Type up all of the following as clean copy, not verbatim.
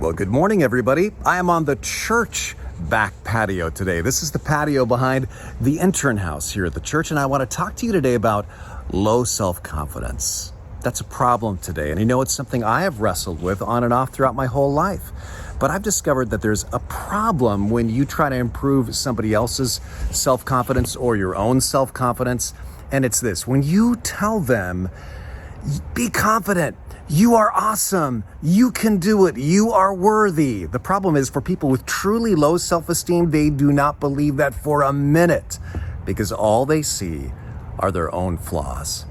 Well, good morning, everybody. I am on the church back patio today. This is the patio behind the intern house here at the church, and I want to talk to you today about low self-confidence. That's a problem today, and you know, it's something I have wrestled with on and off throughout my whole life. But I've discovered that there's a problem when you try to improve somebody else's self-confidence or your own self-confidence, and it's this: when you tell them, be confident, you are awesome, you can do it, you are worthy. The problem is, for people with truly low self-esteem, they do not believe that for a minute because all they see are their own flaws.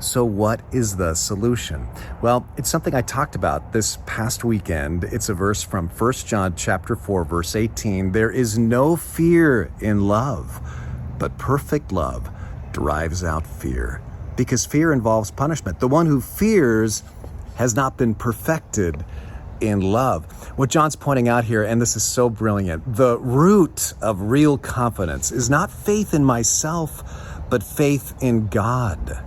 So what is the solution? Well, it's something I talked about this past weekend. It's a verse from 1 John chapter 4, verse 18. There is no fear in love, but perfect love drives out fear, because fear involves punishment. The one who fears has not been perfected in love. What John's pointing out here, and this is so brilliant, the root of real confidence is not faith in myself, but faith in God.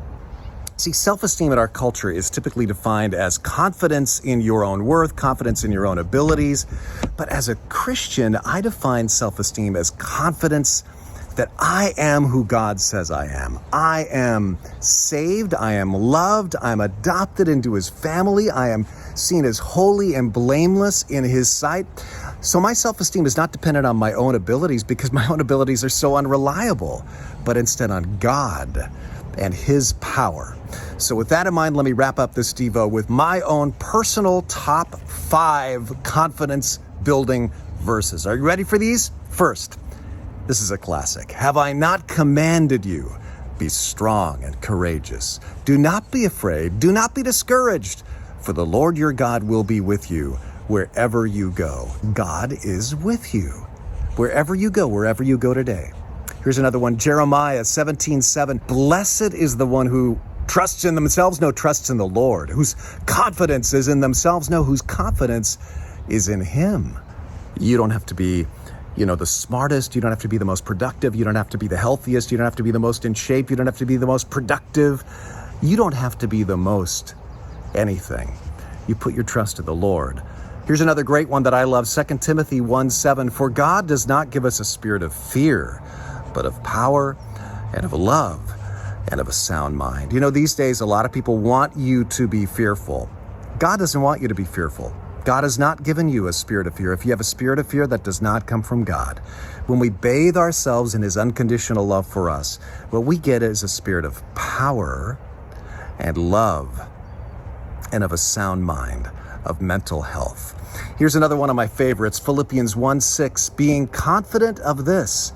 See, self-esteem in our culture is typically defined as confidence in your own worth, confidence in your own abilities. But as a Christian, I define self-esteem as confidence that I am who God says I am. I am saved, I am loved, I'm adopted into His family, I am seen as holy and blameless in His sight. So my self-esteem is not dependent on my own abilities, because my own abilities are so unreliable, but instead on God and His power. So with that in mind, let me wrap up this Devo with my own personal top 5 confidence building verses. Are you ready for these? First, this is a classic. Have I not commanded you? Be strong and courageous. Do not be afraid. Do not be discouraged, for the Lord your God will be with you wherever you go. God is with you wherever you go today. Here's another one, Jeremiah 17:7. Blessed is the one who trusts in themselves, no, trusts in the Lord, whose confidence is in themselves, no, whose confidence is in Him. You don't have to be the smartest. You don't have to be the most productive. You don't have to be the healthiest. You don't have to be the most in shape. You don't have to be the most productive. You don't have to be the most anything. You put your trust in the Lord. Here's another great one that I love, 2 Timothy 1:7. For God does not give us a spirit of fear, but of power and of love and of a sound mind. These days, a lot of people want you to be fearful. God doesn't want you to be fearful. God has not given you a spirit of fear. If you have a spirit of fear, that does not come from God. When we bathe ourselves in His unconditional love for us, what we get is a spirit of power and love and of a sound mind, of mental health. Here's another one of my favorites, Philippians 1:6. Being confident of this,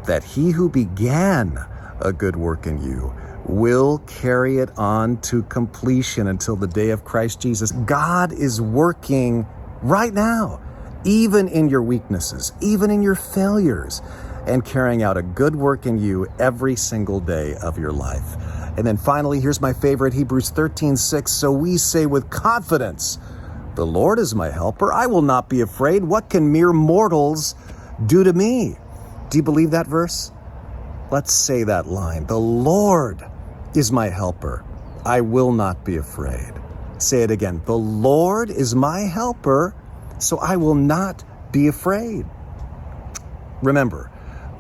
that He who began a good work in you will carry it on to completion until the day of Christ Jesus. God is working right now, even in your weaknesses, even in your failures, and carrying out a good work in you every single day of your life. And then finally, here's my favorite, Hebrews 13:6. So we say with confidence, the Lord is my helper. I will not be afraid. What can mere mortals do to me? Do you believe that verse? Let's say that line. The Lord is my helper. I will not be afraid. Say it again. The Lord is my helper, so I will not be afraid. Remember,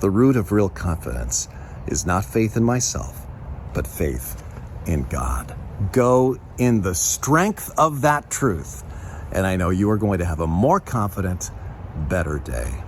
the root of real confidence is not faith in myself, but faith in God. Go in the strength of that truth, and I know you are going to have a more confident, better day.